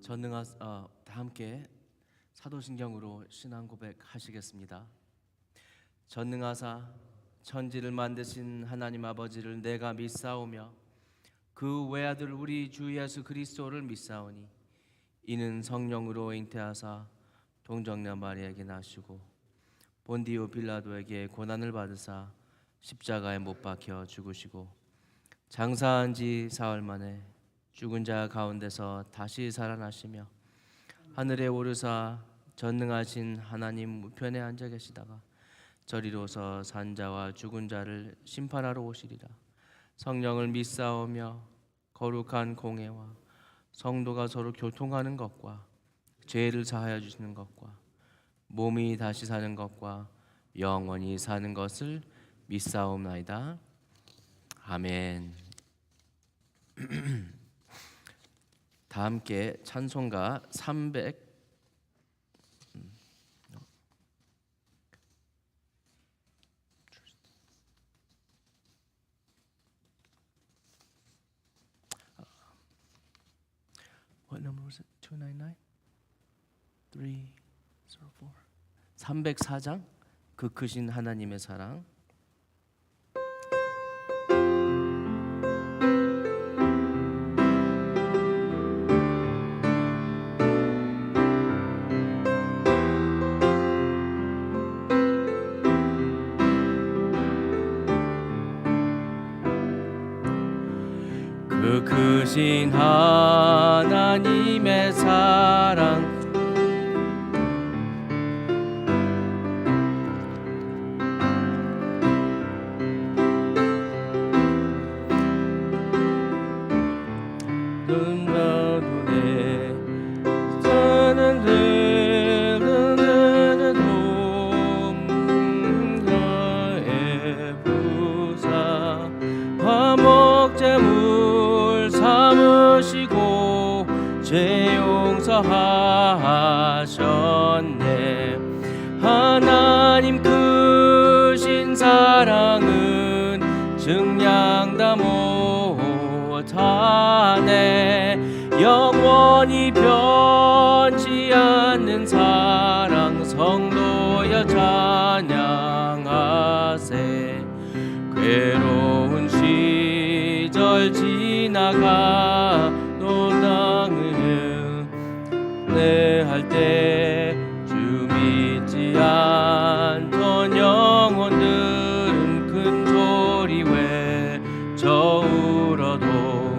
다 함께 사도신경으로 신앙 고백하시겠습니다. 전능하사 천지를 만드신 하나님 아버지를 내가 믿사오며 그 외아들 우리 주 예수 그리스도를 믿사오니 이는 성령으로 잉태하사 동정녀 마리아에게 나시고 본디오 빌라도에게 고난을 받으사 십자가에 못 박혀 죽으시고 장사한 지 사흘 만에 죽은 자 가운데서 다시 살아나시며 하늘에 오르사 전능하신 하나님 우편에 앉아 계시다가 저리로서 산자와 죽은 자를 심판하러 오시리라. 성령을 믿사오며 거룩한 공회와 성도가 서로 교통하는 것과 죄를 사하여 주시는 것과 몸이 다시 사는 것과 영원히 사는 것을 믿사옵나이다. 아멘. 다 함께 찬송가 300 What number was it? 299? 304 304장 그 크신 하나님의 사랑. 그 크신 하나님의 사랑 눈에 뜨는 동가의 부사 화목제물 삼으시고 죄 용서하셨네. 하나님 크신 사랑은 증량다 못하네. 영원히 변치 않는 사랑 성도여 찬양하세. 괴로운 시절 지나가 노당을 내할 때 주 믿지 않던 영혼들은 큰 소리 외쳐 울어도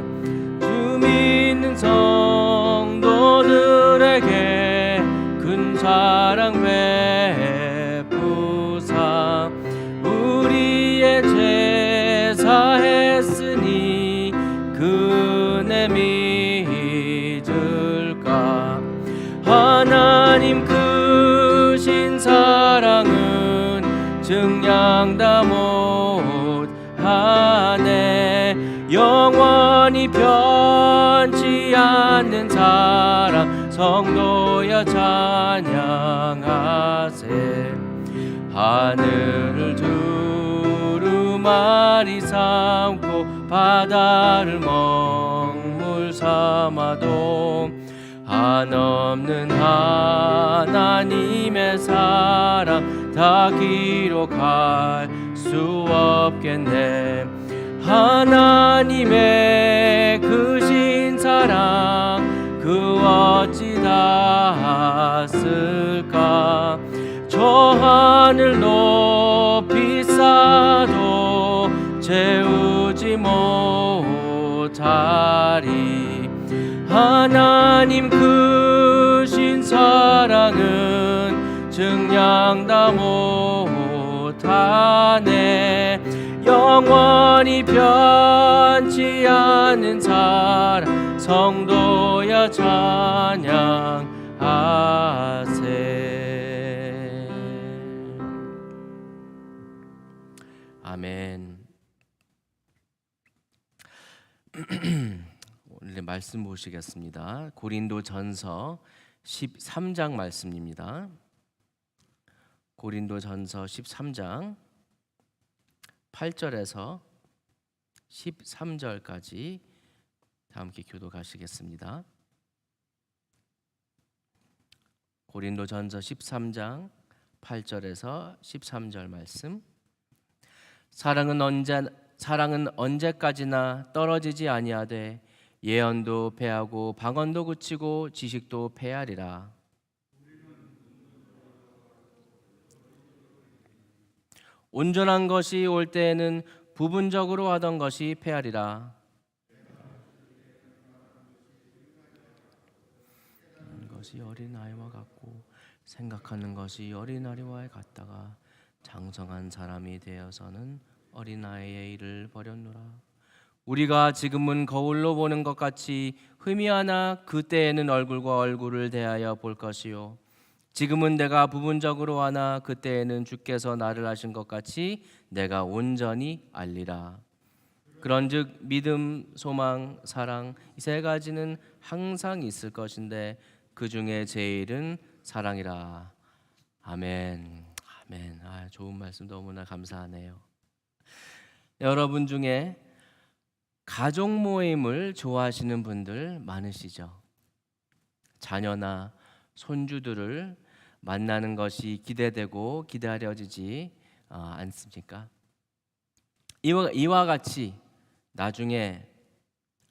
주 믿는 성도들에게 큰 사랑 베푸사 우리의 죄 사했으니 그 은혜 믿을까. 하나님 크신 사랑은 증량다 못하네. 영원히 변치 않는 사랑 성도여 찬양하세. 하늘을 두루마리 삼고 바다를 먹물 삼아도 한없는 하나님의 사랑 다 기록할 수 없겠네. 하나님의 크신 사랑 그 어찌 닿았을까. 저 하늘 높이 쌓아도 채우지 못하리. 하나님 크신 사랑은 증량다 못하네. 영원히 변치 않는 사랑 성도여 찬양하세. 아멘. 오늘 말씀 보시겠습니다. 고린도전서 13장 말씀입니다. 고린도전서 13장 8절에서 13절까지 다 함께 교독하시겠습니다. 고린도전서 13장 8절에서 13절 말씀. 사랑은 언제까지나 떨어지지 아니하되 예언도 패하고 방언도 그치고 지식도 패하리라. 온전한 것이 올 때에는 부분적으로 하던 것이 패하리라. 것이 어린아이와 같고 생각하는 것이 어린아이와 같다가 장성한 사람이 되어서는 어린아이의 일을 버렸노라. 우리가 지금은 거울로 보는 것 같이 흠이하나 그때에는 얼굴과 얼굴을 대하여 볼 것이요 지금은 내가 부분적으로 하나 그때에는 주께서 나를 하신 것 같이 내가 온전히 알리라. 그런즉 믿음, 소망, 사랑 이 세 가지는 항상 있을 것인데 그 중에 제일은 사랑이라. 아멘. 아멘. 좋은 말씀 너무나 감사하네요. 여러분 중에 가족 모임을 좋아하시는 분들 많으시죠? 자녀나 손주들을 만나는 것이 기대되고 기다려지지 않습니까? 이와 같이 나중에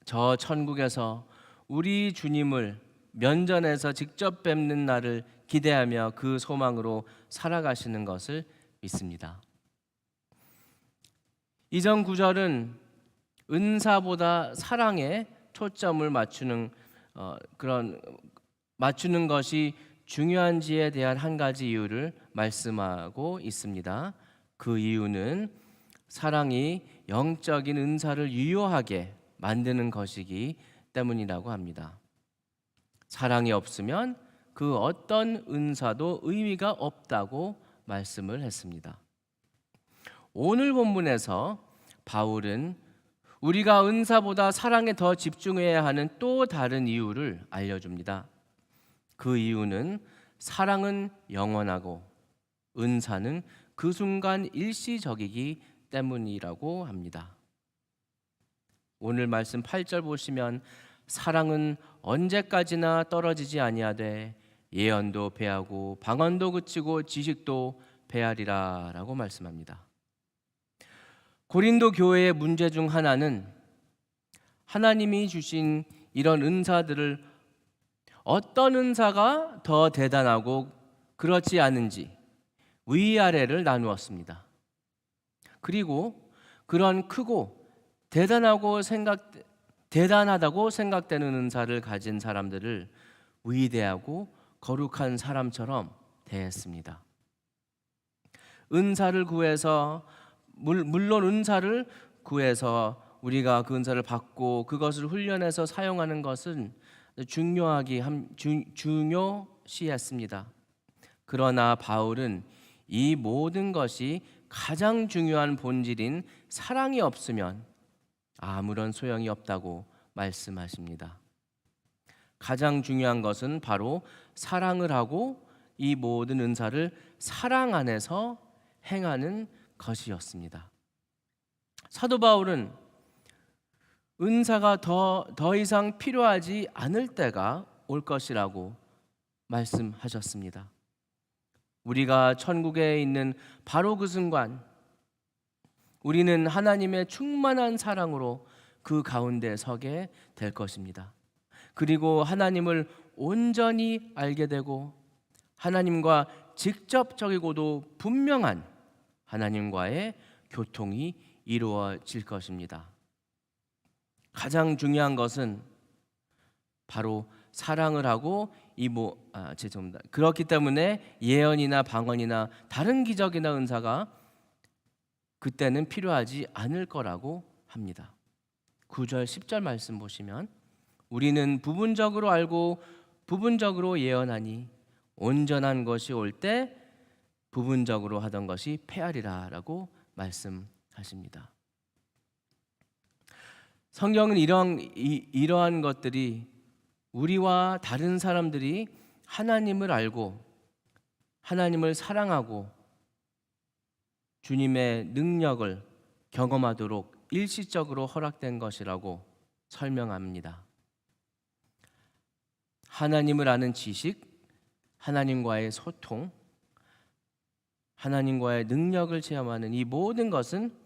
저 천국에서 우리 주님을 면전에서 직접 뵙는 날을 기대하며 그 소망으로 살아가시는 것을 믿습니다. 이전 구절은 은사보다 사랑에 초점을 맞추는 것이 중요한지에 대한 한 가지 이유를 말씀하고 있습니다. 그 이유는 사랑이 영적인 은사를 유효하게 만드는 것이기 때문이라고 합니다. 사랑이 없으면 그 어떤 은사도 의미가 없다고 말씀을 했습니다. 오늘 본문에서 바울은 우리가 은사보다 사랑에 더 집중해야 하는 또 다른 이유를 알려줍니다. 그 이유는 사랑은 영원하고 은사는 그 순간 일시적이기 때문이라고 합니다. 오늘 말씀 8절 보시면 사랑은 언제까지나 떨어지지 아니하되 예언도 패하고 방언도 그치고 지식도 패하리라 라고 말씀합니다. 고린도 교회의 문제 중 하나는 하나님이 주신 이런 은사들을 어떤 은사가 더 대단하고 그렇지 않은지 위아래를 나누었습니다. 그리고 그런 크고 대단하다고 생각되는 은사를 가진 사람들을 위대하고 거룩한 사람처럼 대했습니다. 은사를 구해서 물론 은사를 구해서 우리가 그 은사를 받고 그것을 훈련해서 사용하는 것은 중요시했습니다. 그러나 바울은 이 모든 것이 가장 중요한 본질인 사랑이 없으면 아무런 소용이 없다고 말씀하십니다. 가장 중요한 것은 바로 사랑을 하고 이 모든 은사를 사랑 안에서 행하는 것이었습니다. 사도 바울은 은사가 더 이상 필요하지 않을 때가 올 것이라고 말씀하셨습니다. 우리가 천국에 있는 바로 그 순간 우리는 하나님의 충만한 사랑으로 그 가운데 서게 될 것입니다. 그리고 하나님을 온전히 알게 되고 하나님과 직접적이고도 분명한 하나님과의 교통이 이루어질 것입니다. 가장 중요한 것은 바로 사랑을 하고 그렇기 때문에 예언이나 방언이나 다른 기적이나 은사가 그때는 필요하지 않을 거라고 합니다. 9절 10절 말씀 보시면 우리는 부분적으로 알고 부분적으로 예언하니 온전한 것이 올 때 부분적으로 하던 것이 패하리라 라고 말씀하십니다. 성경은 이러한 것들이 우리와 다른 사람들이 하나님을 알고 하나님을 사랑하고 주님의 능력을 경험하도록 일시적으로 허락된 것이라고 설명합니다. 하나님을 아는 지식, 하나님과의 소통, 하나님과의 능력을 체험하는 이 모든 것은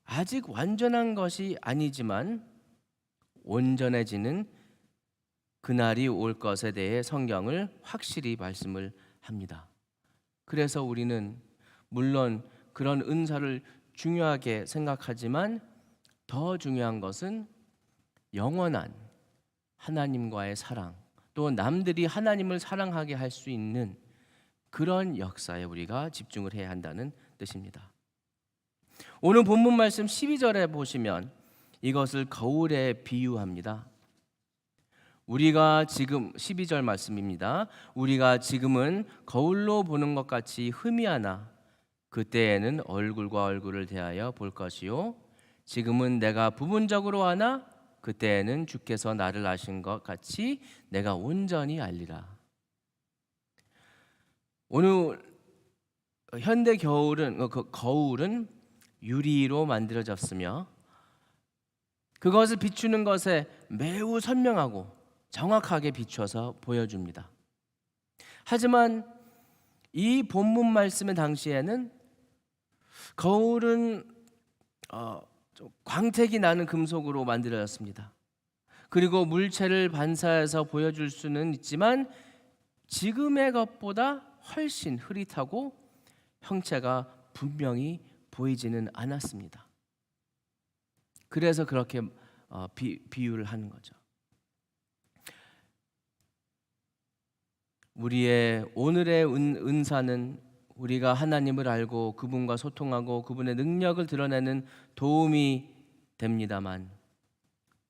아직 완전한 것이 아니지만 온전해지는 그날이 올 것에 대해 성경을 확실히 말씀을 합니다. 그래서 우리는 물론 그런 은사를 중요하게 생각하지만 더 중요한 것은 영원한 하나님과의 사랑, 또 남들이 하나님을 사랑하게 할 수 있는 그런 역사에 우리가 집중을 해야 한다는 뜻입니다. 오늘 본문 말씀 12절에 보시면 이것을 거울에 비유합니다. 우리가 지금 12절 말씀입니다. 우리가 지금은 거울로 보는 것 같이 희미하나 그때에는 얼굴과 얼굴을 대하여 볼 것이요 지금은 내가 부분적으로 하나 그때에는 주께서 나를 아신 것 같이 내가 온전히 알리라. 오늘 현대 거울은 유리로 만들어졌으며 그것을 비추는 것에 매우 선명하고 정확하게 비춰서 보여줍니다. 하지만 이 본문 말씀의 당시에는 거울은 광택이 나는 금속으로 만들어졌습니다. 그리고 물체를 반사해서 보여줄 수는 있지만 지금의 것보다 훨씬 흐릿하고 형체가 분명히 보이지는 않았습니다. 그래서 그렇게 비유를 하는 거죠. 우리의 오늘의 은사는 우리가 하나님을 알고 그분과 소통하고 그분의 능력을 드러내는 도움이 됩니다만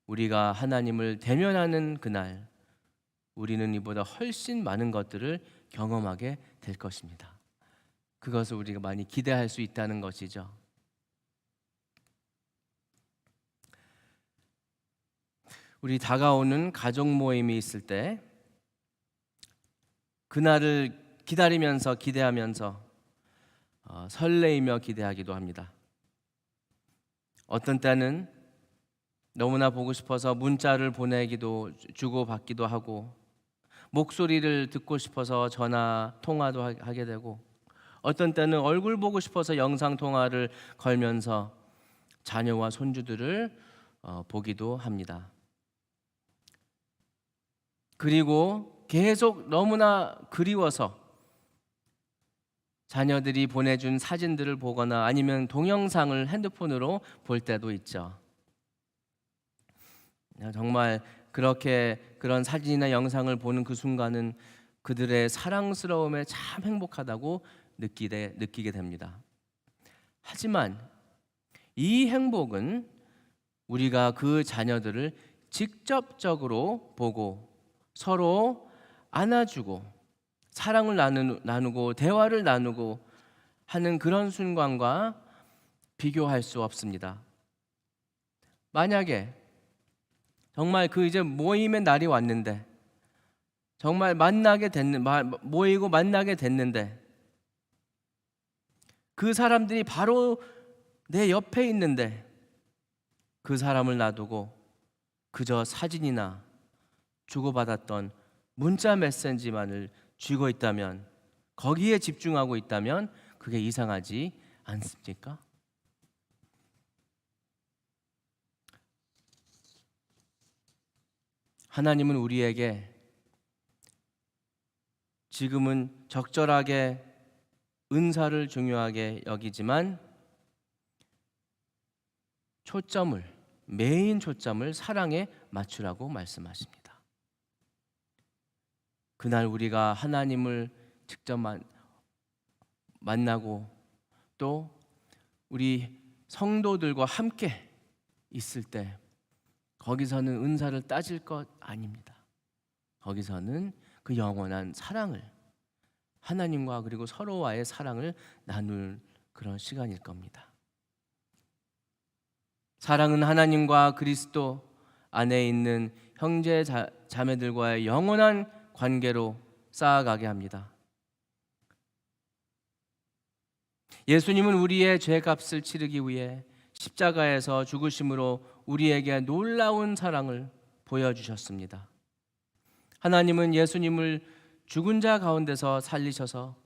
우리가 하나님을 대면하는 그날 우리는 이보다 훨씬 많은 것들을 경험하게 될 것입니다. 그것을 우리가 많이 기대할 수 있다는 것이죠. 우리 다가오는 가족 모임이 있을 때 그날을 기다리면서 기대하면서 설레이며 기대하기도 합니다. 어떤 때는 너무나 보고 싶어서 문자를 보내기도 주고받기도 하고 목소리를 듣고 싶어서 전화 통화도 하게 되고 어떤 때는 얼굴 보고 싶어서 영상 통화를 걸면서 자녀와 손주들을 보기도 합니다. 그리고 계속 너무나 그리워서 자녀들이 보내준 사진들을 보거나 아니면 동영상을 핸드폰으로 볼 때도 있죠. 정말 그런 사진이나 영상을 보는 그 순간은 그들의 사랑스러움에 참 행복하다고 느끼게 됩니다. 하지만 이 행복은 우리가 그 자녀들을 직접적으로 보고 서로 안아주고 사랑을 나누고 대화를 나누고 하는 그런 순간과 비교할 수 없습니다. 만약에 정말 그 이제 모임의 날이 왔는데 정말 모이고 만나게 됐는데 그 사람들이 바로 내 옆에 있는데 그 사람을 놔두고 그저 사진이나 주고받았던 문자 메시지만을 쥐고 있다면 거기에 집중하고 있다면 그게 이상하지 않습니까? 하나님은 우리에게 지금은 적절하게 은사를 중요하게 여기지만 메인 초점을 사랑에 맞추라고 말씀하십니다. 그날 우리가 하나님을 직접 만나고 또 우리 성도들과 함께 있을 때 거기서는 은사를 따질 것 아닙니다. 거기서는 그 영원한 사랑을 하나님과 그리고 서로와의 사랑을 나눌 그런 시간일 겁니다. 사랑은 하나님과 그리스도 안에 있는 형제 자매들과의 영원한 관계로 쌓아가게 합니다. 예수님은 우리의 죄값을 치르기 위해 십자가에서 죽으심으로 우리에게 놀라운 사랑을 보여주셨습니다. 하나님은 예수님을 죽은 자 가운데서 살리셔서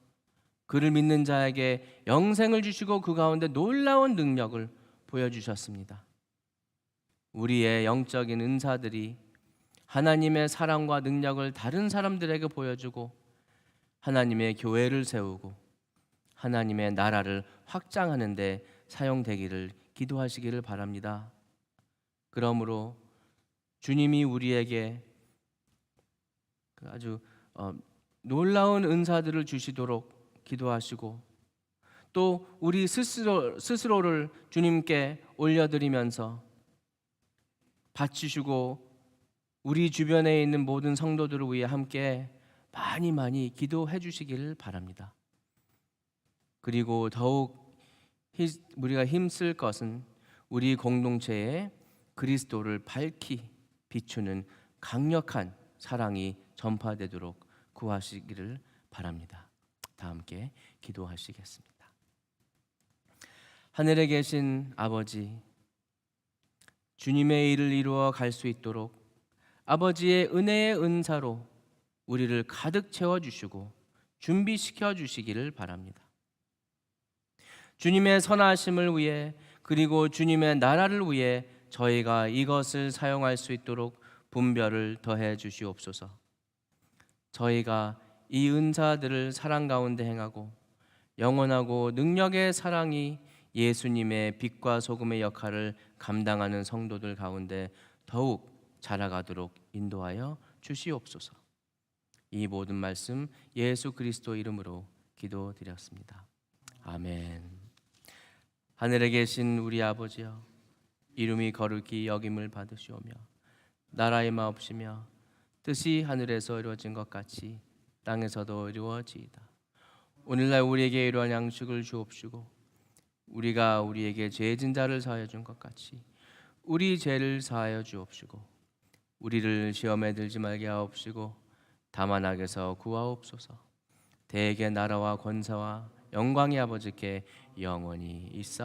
그를 믿는 자에게 영생을 주시고 그 가운데 놀라운 능력을 보여주셨습니다. 우리의 영적인 은사들이 하나님의 사랑과 능력을 다른 사람들에게 보여주고 하나님의 교회를 세우고 하나님의 나라를 확장하는 데 사용되기를 기도하시기를 바랍니다. 그러므로 주님이 우리에게 아주 놀라운 은사들을 주시도록 기도하시고 또 우리 스스로를 주님께 올려드리면서 바치시고 우리 주변에 있는 모든 성도들을 위해 함께 많이 기도해 주시기를 바랍니다. 그리고 더욱 우리가 힘쓸 것은 우리 공동체에 그리스도를 밝히 비추는 강력한 사랑이 전파되도록 구하시기를 바랍니다. 다 함께 기도하시겠습니다. 하늘에 계신 아버지, 주님의 일을 이루어 갈 수 있도록 아버지의 은혜의 은사로 우리를 가득 채워주시고 준비시켜 주시기를 바랍니다. 주님의 선하심을 위해 그리고 주님의 나라를 위해 저희가 이것을 사용할 수 있도록 분별을 더해 주시옵소서. 저희가 이 은사들을 사랑 가운데 행하고 영원하고 능력의 사랑이 예수님의 빛과 소금의 역할을 감당하는 성도들 가운데 더욱 자라가도록 인도하여 주시옵소서. 이 모든 말씀 예수 그리스도 이름으로 기도드렸습니다. 아멘. 하늘에 계신 우리 아버지여, 이름이 거룩히 여김을 받으시오며 나라의 마옵시며 뜻이 하늘에서 이루어진 것 같이 땅에서도 이루어지이다. 오늘날 우리에게 이러한 양식을 주옵시고 우리가 우리에게 죄진 자를 사하여 준 것 같이 우리 죄를 사하여 주옵시고 우리를 시험에 들지 말게 하옵시고 다만 악에서 구하옵소서. 대개 나라와 권세와 영광이 아버지께 영원히 있사